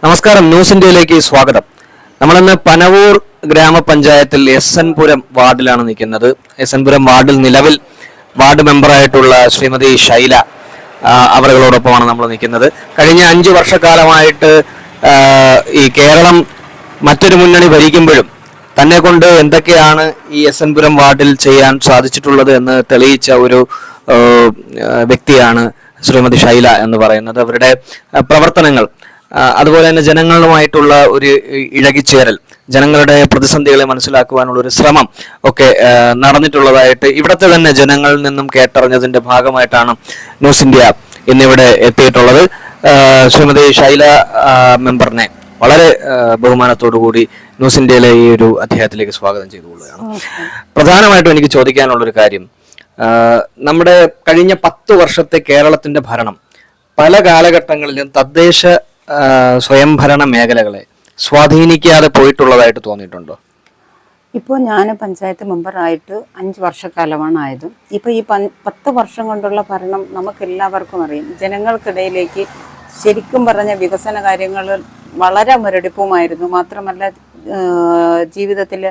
നമസ്കാരം, ന്യൂസ് ഇന്ത്യയിലേക്ക് സ്വാഗതം. നമ്മളിന്ന് പനവൂർ ഗ്രാമപഞ്ചായത്തിൽ എസ്.എൻ. പുരം വാർഡിലാണ് നിൽക്കുന്നത്. എസ്.എൻ. പുരം വാർഡിൽ നിലവിൽ വാർഡ് മെമ്പറായിട്ടുള്ള ശ്രീമതി ഷൈല അവരോടൊപ്പമാണ് നമ്മൾ നിൽക്കുന്നത്. കഴിഞ്ഞ 5 വർഷക്കാലമായിട്ട് ഈ കേരളം മറ്റൊരു മുന്നണി ഭരിക്കുമ്പോഴും തന്നെ കൊണ്ട് എന്തൊക്കെയാണ് ഈ എസ്.എൻ. പുരം വാർഡിൽ ചെയ്യാൻ സാധിച്ചിട്ടുള്ളത് എന്ന് തെളിയിച്ച ഒരു വ്യക്തിയാണ് ശ്രീമതി ഷൈല എന്ന് പറയുന്നത്. അവരുടെ പ്രവർത്തനങ്ങൾ, അതുപോലെ തന്നെ ജനങ്ങളുമായിട്ടുള്ള ഒരു ഇഴകിച്ചേരൽ, ജനങ്ങളുടെ പ്രതിസന്ധികളെ മനസ്സിലാക്കുവാനുള്ള ഒരു ശ്രമം ഒക്കെ നടന്നിട്ടുള്ളതായിട്ട് ഇവിടുത്തെ തന്നെ ജനങ്ങളിൽ നിന്നും കേട്ടറിഞ്ഞതിന്റെ ഭാഗമായിട്ടാണ് ന്യൂസ് ഇന്ത്യ ഇന്നിവിടെ എത്തിയിട്ടുള്ളത്. ശ്രീമതി ഷൈല മെമ്പറിനെ വളരെ ബഹുമാനത്തോടുകൂടി ന്യൂസ് ഇന്ത്യയിലെ ഈ ഒരു അധ്യായത്തിലേക്ക് സ്വാഗതം ചെയ്തുകൊള്ളുകയാണ്. പ്രധാനമായിട്ടും എനിക്ക് ചോദിക്കാനുള്ളൊരു കാര്യം, നമ്മുടെ കഴിഞ്ഞ 10 വർഷത്തെ കേരളത്തിന്റെ ഭരണം പല കാലഘട്ടങ്ങളിലും തദ്ദേശ സ്വയംഭരണ മേഖലകളെ സ്വാധീനിക്കാതെ പോയിട്ടുള്ളതായിട്ട് തോന്നിയിട്ടുണ്ടോ? ഇപ്പോൾ ഞാൻ പഞ്ചായത്ത് മെമ്പറായിട്ട് 5 വർഷക്കാലമാണ് ആയത്. ഇപ്പോൾ ഈ 10 വർഷം കൊണ്ടുള്ള ഭരണം നമുക്കെല്ലാവർക്കും അറിയാം. ജനങ്ങൾക്കിടയിലേക്ക് ശരിക്കും പറഞ്ഞ വികസന കാര്യങ്ങൾ വളരെ മുരടിപ്പുമായിരുന്നു. മാത്രമല്ല ജീവിതത്തിൽ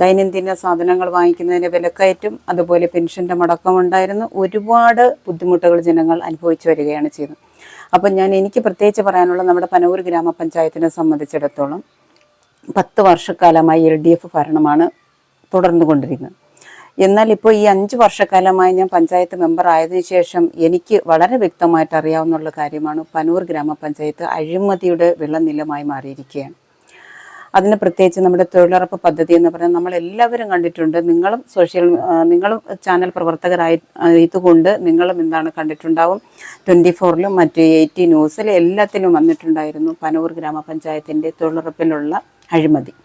ദൈനംദിന സാധനങ്ങൾ വാങ്ങിക്കുന്നതിന് വിലക്കയറ്റും, അതുപോലെ പെൻഷൻ്റെ മുടക്കമുണ്ടായിരുന്നു. ഒരുപാട് ബുദ്ധിമുട്ടുകൾ ജനങ്ങൾ അനുഭവിച്ചു വരികയാണ് ചെയ്തത്. അപ്പം എനിക്ക് പ്രത്യേകിച്ച് പറയാനുള്ള, നമ്മുടെ പനവൂർ ഗ്രാമപഞ്ചായത്തിനെ സംബന്ധിച്ചിടത്തോളം 10 വർഷക്കാലമായി LDF ഭരണമാണ് തുടർന്നു കൊണ്ടിരിക്കുന്നത്. എന്നാൽ ഇപ്പോൾ ഈ 5 വർഷക്കാലമായി ഞാൻ പഞ്ചായത്ത് മെമ്പർ ആയതിനു ശേഷം എനിക്ക് വളരെ വ്യക്തമായിട്ട് അറിയാവുന്ന കാര്യമാണ്, പനവൂർ ഗ്രാമപഞ്ചായത്ത് അഴിമതിയുടെ വെള്ളനിലമായി മാറിയിരിക്കുകയാണ്. അതിന് പ്രത്യേകിച്ച് നമ്മുടെ തൊഴിലുറപ്പ് പദ്ധതി എന്ന് പറഞ്ഞാൽ നമ്മളെല്ലാവരും കണ്ടിട്ടുണ്ട്. നിങ്ങളും ചാനൽ പ്രവർത്തകരായതുകൊണ്ട് നിങ്ങളും എന്താണ് കണ്ടിട്ടുണ്ടാവും. 24-ലും മറ്റ് 80 ന്യൂസിലും എല്ലാത്തിലും വന്നിട്ടുണ്ടായിരുന്നു പനവൂർ ഗ്രാമപഞ്ചായത്തിൻ്റെ തൊഴിലുറപ്പിലുള്ള അഴിമതി.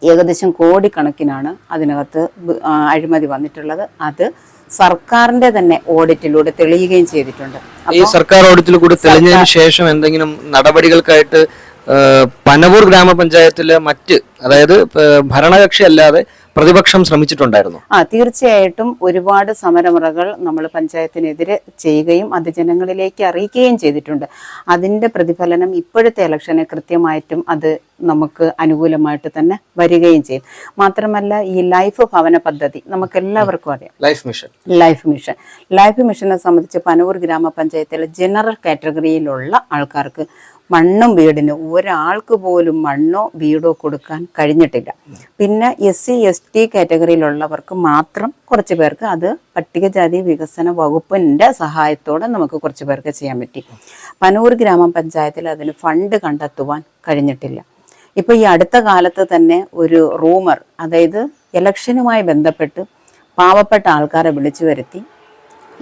ഏകദേശം കോടിക്കണക്കിനാണ് അതിനകത്ത് അഴിമതി വന്നിട്ടുള്ളത്. അത് സർക്കാരിന്റെ തന്നെ ഓഡിറ്റിലൂടെ തെളിയുകയും ചെയ്തിട്ടുണ്ട്. ഈ സർക്കാർ ഓഡിറ്റിൽ കൂടി തെളിഞ്ഞതിന് ശേഷം എന്തെങ്കിലും നടപടികൾക്കായിട്ട് പനവൂർ ഗ്രാമപഞ്ചായത്തിലെ മറ്റ്, അതായത് ഭരണകക്ഷി അല്ലാതെ പ്രതിപക്ഷം ശ്രമിച്ചിട്ടുണ്ടായിരുന്നു? തീർച്ചയായിട്ടും ഒരുപാട് സമരമുറകൾ നമ്മൾ പഞ്ചായത്തിനെതിരെ ചെയ്യുകയും അത് ജനങ്ങളിലേക്ക് അറിയിക്കുകയും ചെയ്തിട്ടുണ്ട്. അതിൻ്റെ പ്രതിഫലനം ഇപ്പോഴത്തെ ഇലക്ഷന് കൃത്യമായിട്ടും അത് നമുക്ക് അനുകൂലമായിട്ട് തന്നെ വരികയും ചെയ്യും. മാത്രമല്ല ഈ ലൈഫ് ഭവന പദ്ധതി നമുക്ക് എല്ലാവർക്കും അറിയാം. ലൈഫ് മിഷനെ സംബന്ധിച്ച് പനവൂർ ഗ്രാമപഞ്ചായത്തിലെ ജനറൽ കാറ്റഗറിയിലുള്ള ആൾക്കാർക്ക് മണ്ണും വീടിന് ഒരാൾക്ക് പോലും മണ്ണോ വീടോ കൊടുക്കാൻ കഴിഞ്ഞിട്ടില്ല. പിന്നെ SC ST കാറ്റഗറിയിലുള്ളവർക്ക് മാത്രം കുറച്ച് പേർക്ക് അത് പട്ടികജാതി വികസന വകുപ്പിൻ്റെ സഹായത്തോടെ നമുക്ക് കുറച്ച് പേർക്ക് ചെയ്യാൻ പറ്റി. പനവൂർ ഗ്രാമപഞ്ചായത്തിൽ അതിന് ഫണ്ട് കണ്ടെത്തുവാൻ കഴിഞ്ഞിട്ടില്ല. ഇപ്പോൾ ഈ അടുത്ത കാലത്ത് തന്നെ ഒരു റൂമർ, അതായത് ഇലക്ഷനുമായി ബന്ധപ്പെട്ട് പാവപ്പെട്ട ആൾക്കാരെ വിളിച്ചു വരുത്തി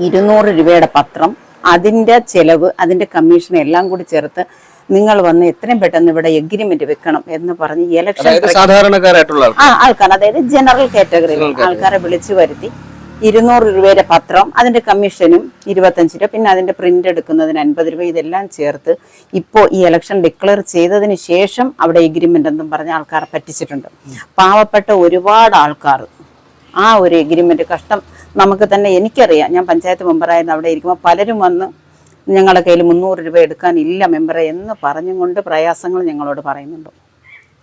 200 രൂപയുടെ പത്രം, അതിൻ്റെ ചെലവ്, അതിൻ്റെ കമ്മീഷൻ എല്ലാം കൂടി ചേർത്ത് നിങ്ങൾ വന്ന് എത്രയും പെട്ടെന്ന് ഇവിടെ എഗ്രിമെന്റ് വെക്കണം എന്ന് പറഞ്ഞ് ഇലക്ഷൻ സാധാരണക്കാരായിട്ടുള്ള ആൾക്കാർ, അതായത് ജനറൽ കാറ്റഗറിയിൽ ആൾക്കാരെ വിളിച്ചു വരുത്തി 200 രൂപയുടെ പത്രം, അതിന്റെ കമ്മീഷനും 25 രൂപ, പിന്നെ അതിന്റെ പ്രിന്റ് എടുക്കുന്നതിന് 50 രൂപ, ഇതെല്ലാം ചേർത്ത് ഇപ്പോൾ ഈ ഇലക്ഷൻ ഡിക്ലെയർ ചെയ്തതിന് ശേഷം അവിടെ എഗ്രിമെന്റ് എന്നും പറഞ്ഞ ആൾക്കാരെ പറ്റിച്ചിട്ടുണ്ട്. പാവപ്പെട്ട ഒരുപാട് ആൾക്കാർ ആ ഒരു എഗ്രിമെന്റ് കഷ്ടം നമുക്ക് തന്നെ, എനിക്കറിയാം. ഞാൻ പഞ്ചായത്ത് മെമ്പറായിരുന്നു. അവിടെ ഇരിക്കുമ്പോൾ പലരും വന്ന് ഞങ്ങളുടെ കയ്യിൽ 300 രൂപ എടുക്കാനില്ല മെമ്പറെ എന്ന് പറഞ്ഞുകൊണ്ട് പ്രയാസങ്ങൾ ഞങ്ങളോട് പറയുന്നുണ്ട്.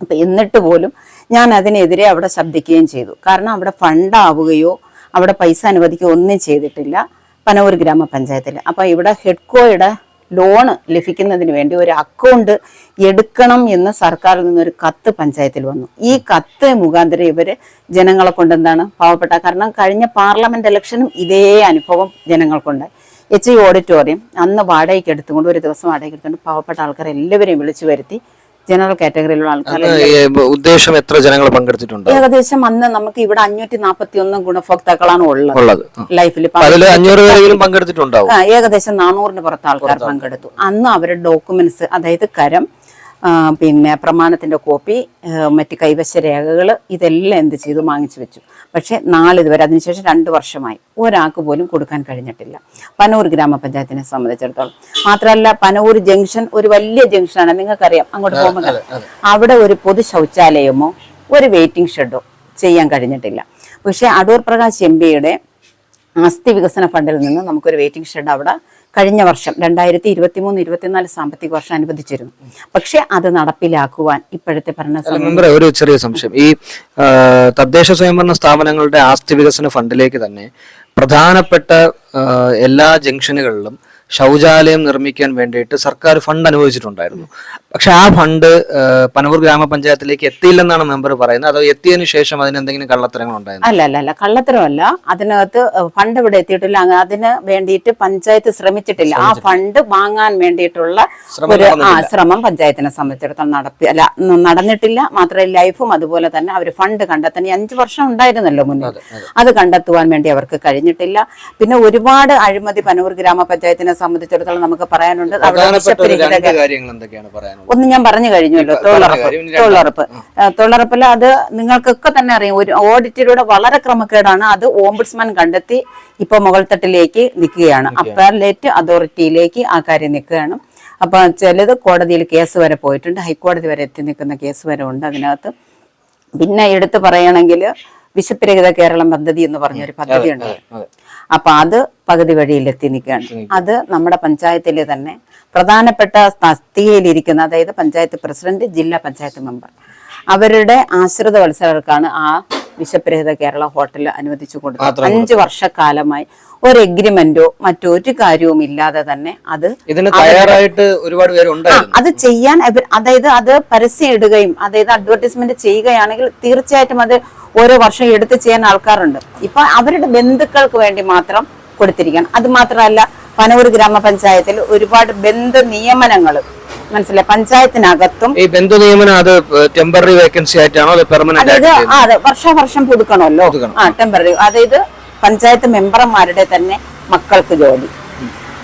അപ്പം എന്നിട്ട് പോലും ഞാൻ അതിനെതിരെ അവിടെ ശബ്ദിക്കുകയും ചെയ്തു. കാരണം അവിടെ ഫണ്ടാവുകയോ അവിടെ പൈസ അനുവദിക്കുകയോ ഒന്നും ചെയ്തിട്ടില്ല പനവൂർ ഗ്രാമപഞ്ചായത്തിൽ. അപ്പം ഇവിടെ ഹെഡ്കോയുടെ ലോണ് ലഭിക്കുന്നതിന് വേണ്ടി ഒരു അക്കൗണ്ട് എടുക്കണം എന്ന് സർക്കാരിൽ നിന്നൊരു കത്ത് പഞ്ചായത്തിൽ വന്നു. ഈ കത്ത് മുഖാന്തരം ഇവർ ജനങ്ങളെ കൊണ്ട് എന്താണ് പാവപ്പെട്ട, കാരണം കഴിഞ്ഞ പാർലമെന്റ് ഇലക്ഷനും ഇതേ അനുഭവം ജനങ്ങൾക്കുണ്ടായി. HI ഓഡിറ്റോറിയം അന്ന് വാടകയ്ക്ക് എടുത്തുകൊണ്ട്, ഒരു ദിവസം വാടകയ്ക്ക് എടുത്തുകൊണ്ട് പാവപ്പെട്ട ആൾക്കാരെ എല്ലാവരെയും വിളിച്ചു വരുത്തി. ജനറൽ കാറ്റഗറിയിലുള്ള ആൾക്കാർ ഉദ്ദേശം എത്ര ജനങ്ങൾ പങ്കെടുത്തിട്ടുണ്ട്? ഏകദേശം അന്ന് നമുക്ക് ഇവിടെ 541 ഗുണഭോക്താക്കളാണ് ഉള്ളത് ലൈഫിൽ. ഏകദേശം 400-ന് പുറത്ത് ആൾക്കാർ പങ്കെടുത്തു. അന്ന് അവരുടെ ഡോക്യുമെന്റ്സ്, അതായത് കരം, പിന്നെ പ്രമാണത്തിന്റെ കോപ്പി, മറ്റ് കൈവശ രേഖകൾ, ഇതെല്ലാം എന്ത് ചെയ്തു, വാങ്ങിച്ചു വെച്ചു. പക്ഷെ ഇതുവരെ, അതിനുശേഷം 2 വർഷമായി ഒരാൾക്ക് പോലും കൊടുക്കാൻ കഴിഞ്ഞിട്ടില്ല പനവൂർ ഗ്രാമപഞ്ചായത്തിനെ സംബന്ധിച്ചിടത്തോളം. മാത്രമല്ല പനവൂർ ജംഗ്ഷൻ ഒരു വലിയ ജംഗ്ഷനാണ്, നിങ്ങൾക്കറിയാം. അങ്ങോട്ട് പോകുമ്പോൾ അവിടെ ഒരു പൊതു ശൗചാലയമോ ഒരു വെയിറ്റിംഗ് ഷെഡോ ചെയ്യാൻ കഴിഞ്ഞിട്ടില്ല. പക്ഷെ അടൂർ പ്രകാശ് MP ആസ്തി വികസന ഫണ്ടിൽ നിന്ന് നമുക്കൊരു വെയിറ്റിംഗ് ഷെഡ് അവിടെ കഴിഞ്ഞ വർഷം 2023-24 സാമ്പത്തിക വർഷം അനുവദിച്ചിരുന്നു. പക്ഷെ അത് നടപ്പിലാക്കുവാൻ ഇപ്പോഴത്തെ മെമ്പറെ ഒരു ചെറിയ സംശയം, ഈ തദ്ദേശ സ്വയംഭരണ സ്ഥാപനങ്ങളുടെ ആസ്തി വികസന ഫണ്ടിലേക്ക് തന്നെ പ്രധാനപ്പെട്ട എല്ലാ ജംഗ്ഷനുകളിലും ശൗചാലയം നിർമ്മിക്കാൻ വേണ്ടിയിട്ട് സർക്കാർ ഫണ്ട് അനുവദിച്ചിട്ടുണ്ടായിരുന്നു. പക്ഷെ ആ ഫണ്ട് പനവൂർ ഗ്രാമപഞ്ചായത്തിലേക്ക് എത്തിയില്ലെന്നാണ് മെമ്പർ പറയുന്നത്. അതോ എത്തിയതിനു ശേഷം അതിന് എന്തെങ്കിലും കള്ളത്തരങ്ങൾ ഉണ്ടായിരുന്നു? അല്ല, കള്ളത്തരമല്ല. അതിനകത്ത് ഫണ്ട് ഇവിടെ എത്തിയിട്ടില്ല. അതിന് വേണ്ടിയിട്ട് പഞ്ചായത്ത് ശ്രമിച്ചിട്ടില്ല. ആ ഫണ്ട് വാങ്ങാൻ വേണ്ടിയിട്ടുള്ള ഒരു ശ്രമം പഞ്ചായത്തിനെ സംബന്ധിച്ചിടത്തോളം നടന്നിട്ടില്ല. മാത്രമല്ല ലൈഫും അതുപോലെ തന്നെ അവർ ഫണ്ട് കണ്ടെത്താൻ 5 വർഷം ഉണ്ടായിരുന്നല്ലോ മുന്നേ, അത് കണ്ടെത്തുവാൻ വേണ്ടി അവർക്ക് കഴിഞ്ഞിട്ടില്ല. പിന്നെ ഒരുപാട് അഴിമതി പനവൂർ ഗ്രാമപഞ്ചായത്തിനെ സംബന്ധിച്ചിടത്തോളം നമുക്ക് പറയാനുണ്ട്. ഒന്ന് ഞാൻ പറഞ്ഞു കഴിഞ്ഞല്ലോ, തൊഴിലുറപ്പിൽ അത് നിങ്ങൾക്കൊക്കെ തന്നെ അറിയാം. ഒരു ഓഡിറ്റിലൂടെ വളരെ ക്രമക്കേടാണ്. അത് ഓംബുഡ്സ്മാൻ കണ്ടെത്തി ഇപ്പൊ മുകൾ തട്ടിലേക്ക് നിൽക്കുകയാണ്. അപ്പലേറ്റ് അതോറിറ്റിയിലേക്ക് ആ കാര്യം നിൽക്കുകയാണ്. അപ്പൊ ചിലത് കോടതിയിൽ കേസ് വരെ പോയിട്ടുണ്ട്, ഹൈക്കോടതി വരെ എത്തി നിൽക്കുന്ന കേസ് വരെ ഉണ്ട് അതിനകത്ത്. പിന്നെ എടുത്തു പറയണമെങ്കിൽ വിശപ്പ് രഹിത കേരളം പദ്ധതി എന്ന് പറഞ്ഞൊരു പദ്ധതി ഉണ്ട്. അപ്പൊ അത് പകുതി വഴിയിലെത്തി നിൽക്കുകയാണ്. അത് നമ്മുടെ പഞ്ചായത്തിലെ തന്നെ പ്രധാനപ്പെട്ട തസ്തികയിലിരിക്കുന്ന, അതായത് പഞ്ചായത്ത് പ്രസിഡന്റ്, ജില്ലാ പഞ്ചായത്ത് മെമ്പർ, അവരുടെ ആശ്രിത വത്സരർക്കാണ് ആ വിശപ്പ് രഹിത കേരള ഹോട്ടൽ അനുവദിച്ചു കൊടുത്തത്. 5 വർഷക്കാലമായി ഒരു എഗ്രിമെന്റോ മറ്റൊരു കാര്യവും ഇല്ലാതെ തന്നെ അത് തയ്യാറായിട്ട് ഒരുപാട് പേരുണ്ടായിരുന്നു. അത് ചെയ്യാൻ അതായത് അത് പരസ്യം ഇടുകയും അതായത് അഡ്വർടൈസ്മെന്റ് ചെയ്യുകയാണെങ്കിൽ തീർച്ചയായിട്ടും അത് ഓരോ വർഷം എടുത്ത് ചെയ്യാൻ ആൾക്കാരുണ്ട്. ഇപ്പൊ അവരുടെ ബന്ധുക്കൾക്ക് വേണ്ടി മാത്രം കൊടുത്തിരിക്കണം. അത് മാത്രമല്ല, പനവൂർ ഗ്രാമപഞ്ചായത്തിൽ ഒരുപാട് ബന്ധു നിയമനങ്ങൾ മനസ്സിലായി പഞ്ചായത്തിനകത്തും. ഈ ബന്ധു നിയമനം അത് ടെമ്പററി വേക്കൻസി ആയിട്ടാണോ അതോ പെർമനന്റ്? അതെ, വർഷം പുതുക്കണമല്ലോ. ടെമ്പററി, അതായത് പഞ്ചായത്ത് മെമ്പർമാരുടെ തന്നെ മക്കൾക്ക് ജോലി,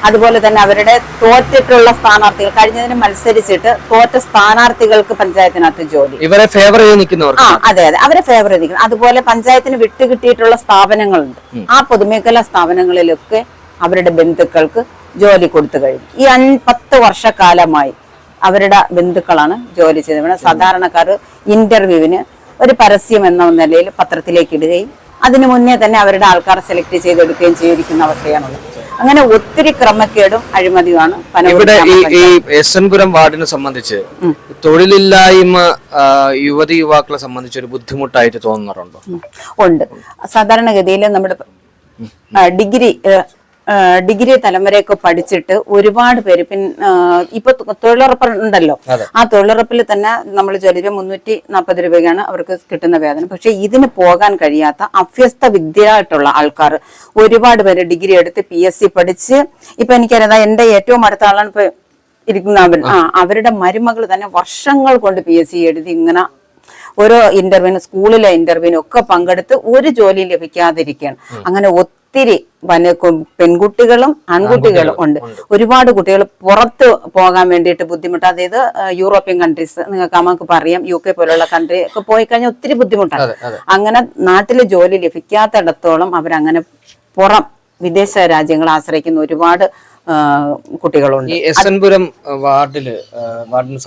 അതുപോലെ തന്നെ അവരുടെ തോറ്റിട്ടുള്ള സ്ഥാനാർത്ഥികൾ, കഴിഞ്ഞതിന് മത്സരിച്ചിട്ട് തോറ്റ സ്ഥാനാർത്ഥികൾക്ക് പഞ്ചായത്തിനകത്ത് ജോലി. ഇവരെ ഫേവർ ചെയ്ത് നിൽക്കുന്നവർ. അതെ, അവരെ ഫേവർ ചെയ്ത് നിൽക്കുന്നത്. അതുപോലെ പഞ്ചായത്തിന് വിട്ടുകിട്ടിയിട്ടുള്ള സ്ഥാപനങ്ങളുണ്ട്. ആ പൊതുമേഖലാ സ്ഥാപനങ്ങളിലൊക്കെ അവരുടെ ബന്ധുക്കൾക്ക് ജോലി കൊടുത്തു കഴിഞ്ഞു. ഈ 10 വർഷക്കാലമായി അവരുടെ ബന്ധുക്കളാണ് ജോലി ചെയ്തത്. സാധാരണക്കാർ ഇന്റർവ്യൂവിന് ഒരു പരസ്യം എന്ന നിലയിൽ പത്രത്തിലേക്ക് ഇടുകയും അതിനു മുന്നേ തന്നെ അവരുടെ ആൾക്കാരെ സെലക്ട് ചെയ്തെടുക്കുകയും ചെയ്തിരിക്കുന്ന അവസ്ഥയാണുള്ളത്. അങ്ങനെ ഒത്തിരി ക്രമക്കേടും അഴിമതിയുമാണ് ഇവിടെ ഈ എസ് എൻ പുരം വാർഡിനെ സംബന്ധിച്ച്. തൊഴിലില്ലായ്മ യുവതി യുവാക്കളെ സംബന്ധിച്ച് ഒരു ബുദ്ധിമുട്ടായിട്ട് തോന്നുന്നുണ്ടോ? ഉണ്ട്. സാധാരണഗതിയിൽ നമ്മുടെ ഡിഗ്രി തലമുറയൊക്കെ പഠിച്ചിട്ട് ഒരുപാട് പേര് ഇപ്പൊ തൊഴിലുറപ്പ് ഉണ്ടല്ലോ, ആ തൊഴിലുറപ്പിൽ തന്നെ നമ്മൾ ജോലി 340 രൂപയാണ് അവർക്ക് കിട്ടുന്ന വേതനം. പക്ഷെ ഇതിന് പോകാൻ കഴിയാത്ത അഭ്യസ്ത വിദ്യയായിട്ടുള്ള ആൾക്കാർ ഒരുപാട് പേര് ഡിഗ്രി എടുത്ത് PSC പഠിച്ച്, ഇപ്പൊ എനിക്കറിയാം എന്റെ ഏറ്റവും അടുത്ത ആളാണ് ഇപ്പൊ ഇരിക്കുന്ന അവരുടെ മരുമകൾ തന്നെ വർഷങ്ങൾ കൊണ്ട് PSC എഴുതി ഇങ്ങനെ ഓരോ ഇന്റർവ്യൂവിന്, സ്കൂളിലെ ഇന്റർവ്യൂവിനും ഒക്കെ പങ്കെടുത്ത് ഒരു ജോലി ലഭിക്കാതിരിക്കുകയാണ്. അങ്ങനെ ഒത്തിരി പെൺകുട്ടികളും ആൺകുട്ടികളും ഉണ്ട്. ഒരുപാട് കുട്ടികൾ പുറത്ത് പോകാൻ വേണ്ടിയിട്ട് ബുദ്ധിമുട്ട്, അതായത് യൂറോപ്യൻ കൺട്രീസ്, നിങ്ങൾക്ക് നമുക്ക് പറയാം UK പോലുള്ള കൺട്രി ഒക്കെ പോയി കഴിഞ്ഞാൽ ഒത്തിരി ബുദ്ധിമുട്ടാണ്. അങ്ങനെ നാട്ടിൽ ജോലി ലഭിക്കാത്തിടത്തോളം അവരങ്ങനെ വിദേശ രാജ്യങ്ങളെ ആശ്രയിക്കുന്ന ഒരുപാട് കുട്ടികളുണ്ട്. ഈ എസ് എൻ പുരം വാർഡിനെ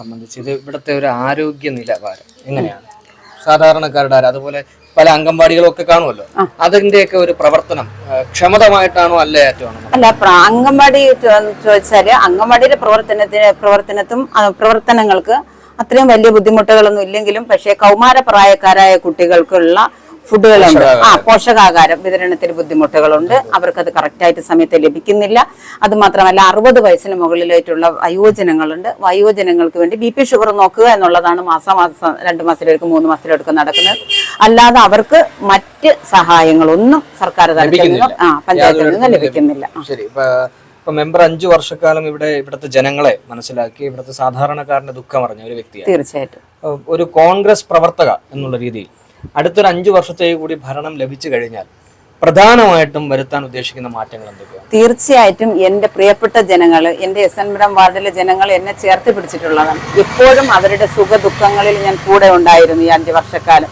സംബന്ധിച്ച് ഇത് ഇവിടുത്തെ ഒരു ആരോഗ്യ നിലവാരം എങ്ങനെയാണ്? സാധാരണക്കാരുടെ അതുപോലെ പല അംഗൻവാടികളും ഒക്കെ കാണുമല്ലോ, അതിന്റെയൊക്കെ ഒരു പ്രവർത്തനം ക്ഷമതമായിട്ടാണോ അല്ല ഏറ്റവും? അല്ല, അംഗൻവാടി ചോദിച്ചാല് അംഗൻവാടിയുടെ പ്രവർത്തനങ്ങൾക്ക് അത്രയും വലിയ ബുദ്ധിമുട്ടുകളൊന്നും ഇല്ലെങ്കിലും പക്ഷേ കൗമാരപ്രായക്കാരായ കുട്ടികൾക്കുള്ള ഫുഡുകളുണ്ട്. പോഷകാഹാരം വിതരണത്തിന് ബുദ്ധിമുട്ടുകളുണ്ട്. അവർക്കത് കറക്റ്റായിട്ട് സമയത്ത് ലഭിക്കുന്നില്ല. അത് മാത്രമല്ല 60 വയസ്സിന് മുകളിലായിട്ടുള്ള വയോജനങ്ങളുണ്ട്. വയോജനങ്ങൾക്ക് വേണ്ടി BP ഷുഗർ നോക്കുക എന്നുള്ളതാണ് മാസം 2 മാസത്തിലൊരുക്കും 3 മാസത്തിലൊരുക്കും നടക്കുന്നത്. അല്ലാതെ അവർക്ക് മറ്റ് സഹായങ്ങളൊന്നും സർക്കാർ തലത്തിൽ നിന്നും പഞ്ചായത്തിൽ നിന്നും ലഭിക്കുന്നില്ല. ഇപ്പൊ മെമ്പർ 5 വർഷക്കാലം ഇവിടുത്തെ ജനങ്ങളെ മനസ്സിലാക്കി ഇവിടുത്തെ സാധാരണക്കാരന്റെ ദുഃഖം അറിഞ്ഞ ഒരു വ്യക്തിയാണ്. തീർച്ചയായിട്ടും ഒരു കോൺഗ്രസ് പ്രവർത്തക എന്നുള്ള രീതിയിൽ അടുത്തൊരു 5 വർഷത്തേക്ക് കൂടി ഭരണം ലഭിച്ചു കഴിഞ്ഞാൽ പ്രധാനമായിട്ടും വരുത്താൻ ഉദ്ദേശിക്കുന്ന മാറ്റങ്ങൾ എന്തൊക്കെയാണ്? തീർച്ചയായിട്ടും എന്റെ പ്രിയപ്പെട്ട ജനങ്ങൾ, എന്റെ എസ് എൻ പുരം വാർഡിലെ ജനങ്ങൾ എന്നെ ചേർത്ത് പിടിച്ചിട്ടുള്ളതാണ്. എപ്പോഴും അവരുടെ സുഖ ദുഃഖങ്ങളിൽ ഞാൻ കൂടെ ഉണ്ടായിരുന്നു ഈ 5 വർഷക്കാലം.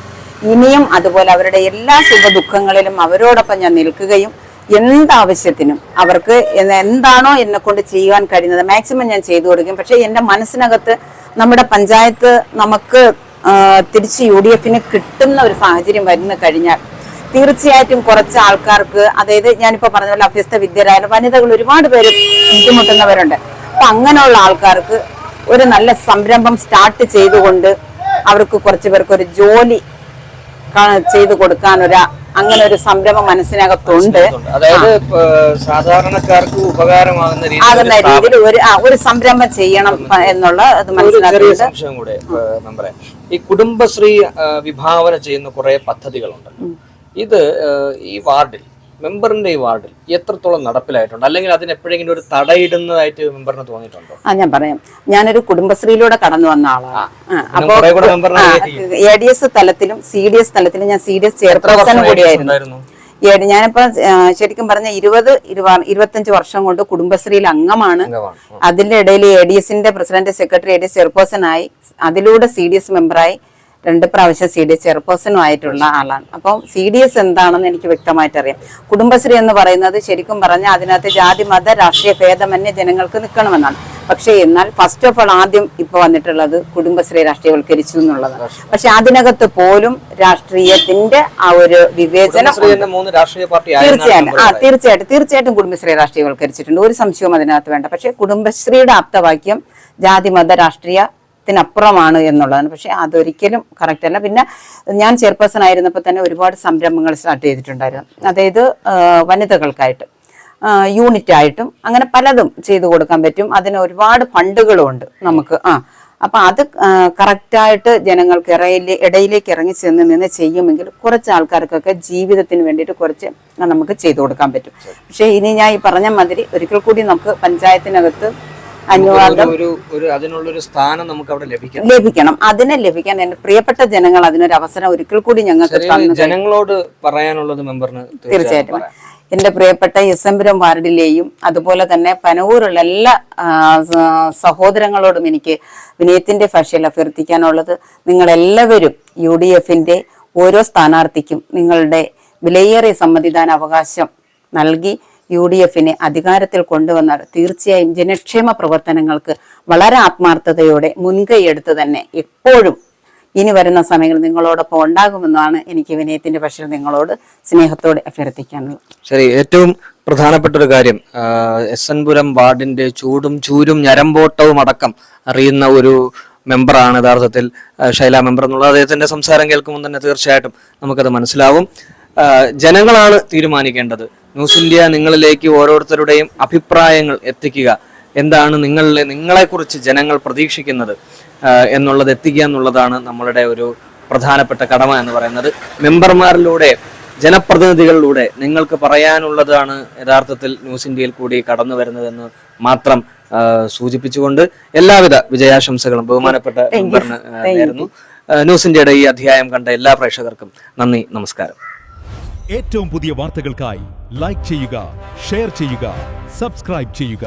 ഇനിയും അതുപോലെ അവരുടെ എല്ലാ സുഖ ദുഃഖങ്ങളിലും അവരോടൊപ്പം ഞാൻ നിൽക്കുകയും എന്താവശ്യത്തിനും അവർക്ക് എന്താണോ എന്നെ കൊണ്ട് ചെയ്യാൻ കഴിയുന്നത് മാക്സിമം ഞാൻ ചെയ്തു കൊടുക്കും. പക്ഷെ എന്റെ മനസ്സിനകത്ത് നമ്മുടെ പഞ്ചായത്ത് നമുക്ക് തിരിച്ച് UDF കിട്ടുന്ന ഒരു സാഹചര്യം വരുന്നു കഴിഞ്ഞാൽ തീർച്ചയായിട്ടും കുറച്ച് ആൾക്കാർക്ക്, അതായത് ഞാനിപ്പോ പറഞ്ഞ പോലെ അഭ്യസ്ത വിദ്യരായ വനിതകൾ ഒരുപാട് പേര് ബുദ്ധിമുട്ടുന്നവരുണ്ട്. അപ്പൊ അങ്ങനെയുള്ള ആൾക്കാർക്ക് ഒരു നല്ല സംരംഭം സ്റ്റാർട്ട് ചെയ്തുകൊണ്ട് അവർക്ക് കുറച്ച് പേർക്ക് ഒരു ജോലി ചെയ്തു കൊടുക്കാൻ അങ്ങനെ ഒരു സംരംഭം മനസ്സിനകത്തുണ്ട്. അതായത് സാധാരണക്കാർക്ക് ഉപകാരമാകുന്ന രീതിയിൽ ഒരു സംരംഭം ചെയ്യണം എന്നുള്ള മനസ്സിലാക്കിയ മെമ്പറെ, ഈ കുടുംബശ്രീ വിഭാവന ചെയ്യുന്ന കുറെ പദ്ധതികളുണ്ട്. ഇത് ഈ വാർഡിൽ, മെമ്പറിന്റെ ഈ വാർഡിൽ എത്രത്തോളം നടപ്പിലായിട്ടുണ്ട്, അല്ലെങ്കിൽ അതിന് എപ്പോഴെങ്കിലും ഒരു തടയിടുന്നതായിട്ട് മെമ്പറിന് തോന്നിയിട്ടുണ്ടോ? ഞാൻ പറയാം. ഞാനൊരു കുടുംബശ്രീയിലൂടെ കടന്നു വന്ന ആളാണ്. അപ്പൊ ADS തലത്തിലും CDS തലത്തിലും ഞാൻ CDS ചെയർപേഴ്സൺ കൂടിയായിരുന്നു. ഞാനിപ്പോ ശരിക്കും പറഞ്ഞ 20-25 വർഷം കൊണ്ട് കുടുംബശ്രീയിൽ അംഗമാണ്. അതിന്റെ ഇടയിൽ ADSന്റെ പ്രസിഡന്റ്, സെക്രട്ടറി, ADS ചെയർപേഴ്സൺ ആയി, അതിലൂടെ CDS മെമ്പറായി, 2 പ്രാവശ്യം CDS ചെയർപേഴ്സണും ആയിട്ടുള്ള ആളാണ്. അപ്പം CDS എന്താണെന്ന് എനിക്ക് വ്യക്തമായിട്ട് അറിയാം. കുടുംബശ്രീ എന്ന് പറയുന്നത് ശരിക്കും പറഞ്ഞാൽ അതിനകത്ത് ജാതി മത രാഷ്ട്രീയ ഭേദമന്യേ ജനങ്ങൾക്ക് നിൽക്കണമെന്നാണ്. പക്ഷേ എന്നാൽ ഫസ്റ്റ് ഓഫ് ഓൾ ആദ്യം ഇപ്പൊ വന്നിട്ടുള്ളത് കുടുംബശ്രീ രാഷ്ട്രീയവൽക്കരിച്ചു എന്നുള്ളതാണ്. പക്ഷെ അതിനകത്ത് പോലും രാഷ്ട്രീയത്തിന്റെ ആ ഒരു വിവേചനം തീർച്ചയായിട്ടും കുടുംബശ്രീ രാഷ്ട്രീയവൽക്കരിച്ചിട്ടുണ്ട്. ഒരു സംശയവും അതിനകത്ത് വേണ്ട. പക്ഷെ കുടുംബശ്രീയുടെ ആപ്തവാക്യം ജാതി മത രാഷ്ട്രീയത്തിനപ്പുറമാണ് എന്നുള്ളതാണ്. പക്ഷെ അതൊരിക്കലും കറക്റ്റ് അല്ല. പിന്നെ ഞാൻ ചെയർപേഴ്സൺ ആയിരുന്നപ്പോൾ തന്നെ ഒരുപാട് സംരംഭങ്ങൾ സ്റ്റാർട്ട് ചെയ്തിട്ടുണ്ടായിരുന്നു. അതായത് വനിതകൾക്കായിട്ട്, യൂണിറ്റ് ആയിട്ടും അങ്ങനെ പലതും ചെയ്തു കൊടുക്കാൻ പറ്റും. അതിന് ഒരുപാട് ഫണ്ടുകളും ഉണ്ട് നമുക്ക്. അപ്പൊ അത് കറക്റ്റായിട്ട് ജനങ്ങൾക്ക് ഇടയിലേക്ക് ഇറങ്ങി നിന്ന് ചെയ്യുമെങ്കിൽ കുറച്ച് ആൾക്കാർക്കൊക്കെ ജീവിതത്തിന് വേണ്ടിയിട്ട് കുറച്ച് നമുക്ക് ചെയ്തു കൊടുക്കാൻ പറ്റും. പക്ഷെ ഇനി ഞാൻ ഈ പറഞ്ഞ മാതിരി ഒരിക്കൽ കൂടി നമുക്ക് പഞ്ചായത്തിനകത്ത് അതിനുള്ളൊരു സ്ഥാനം നമുക്ക് അവിടെ ലഭിക്കണം. അതിനെ ലഭിക്കാൻ എന്റെ പ്രിയപ്പെട്ട ജനങ്ങൾ അതിനൊരു അവസരം ഒരിക്കൽ കൂടി ഞങ്ങൾക്ക് ജനങ്ങളോട് പറയാനുള്ളത് മെമ്പറിന് തീർച്ചയായിട്ടും എന്റെ പ്രിയപ്പെട്ട എസ്എംപുരം വാർഡിലെയും അതുപോലെ തന്നെ പനവൂരുള്ള എല്ലാ സഹോദരങ്ങളോടും എനിക്ക് വിനയത്തിന്റെ ഭാഷയിൽ അഭ്യർത്ഥിക്കാനുള്ളത്, നിങ്ങളെല്ലാവരും UDFന്റെ ഓരോ സ്ഥാനാർത്ഥിക്കും നിങ്ങളുടെ വിലയേറിയ സമ്മതിദാന അവകാശം നൽകി UDFനെ അധികാരത്തിൽ കൊണ്ടുവന്നാൽ തീർച്ചയായും ജനക്ഷേമ പ്രവർത്തനങ്ങൾക്ക് വളരെ ആത്മാർത്ഥതയോടെ മുൻകൈയെടുത്ത് തന്നെ എപ്പോഴും ഇനി വരുന്ന സമയങ്ങളിൽ നിങ്ങളോടൊപ്പം ഉണ്ടാകുമെന്നാണ് എനിക്ക് വിനയത്തിന്റെ ഭാഷയിൽ നിങ്ങളോട് സ്നേഹത്തോടെ അഭ്യർത്ഥിക്കാനുള്ളത്. ശരി, ഏറ്റവും പ്രധാനപ്പെട്ട ഒരു കാര്യം, SN പുരം വാർഡിന്റെ ചൂടും ചൂരും ഞരമ്പോട്ടവും അടക്കം അറിയുന്ന ഒരു മെമ്പറാണ് യഥാർത്ഥത്തിൽ ശൈല മെമ്പർ എന്നുള്ളത്. അദ്ദേഹത്തിന്റെ സംസാരം കേൾക്കുമ്പോൾ തന്നെ തീർച്ചയായിട്ടും നമുക്കത് മനസ്സിലാവും. ജനങ്ങളാണ് തീരുമാനിക്കേണ്ടത്. ന്യൂസ് ഇന്ത്യ നിങ്ങളിലേക്ക് ഓരോരുത്തരുടെയും അഭിപ്രായങ്ങൾ എത്തിക്കുക. എന്താണ് നിങ്ങളെക്കുറിച്ച് ജനങ്ങൾ പ്രതീക്ഷിക്കുന്നത് എന്നുള്ളത് എത്തിക്കുക എന്നുള്ളതാണ് നമ്മളുടെ ഒരു പ്രധാനപ്പെട്ട കടമ എന്ന് പറയുന്നത്. മെമ്പർമാരിലൂടെ, ജനപ്രതിനിധികളിലൂടെ നിങ്ങൾക്ക് പറയാനുള്ളതാണ് യഥാർത്ഥത്തിൽ ന്യൂസ് ഇന്ത്യയിൽ കൂടി കടന്നു വരുന്നതെന്ന് മാത്രം സൂചിപ്പിച്ചുകൊണ്ട് എല്ലാവിധ വിജയാശംസകളും ബഹുമാനപ്പെട്ട മെമ്പറിന് നേരുന്നു. ന്യൂസ് ഇന്ത്യയുടെ ഈ അധ്യായം കണ്ട എല്ലാ പ്രേക്ഷകർക്കും നന്ദി, നമസ്കാരം. ഏറ്റവും പുതിയ വാർത്തകൾക്കായി ലൈക്ക് ചെയ്യുക, ഷെയർ ചെയ്യുക, സബ്സ്ക്രൈബ് ചെയ്യുക.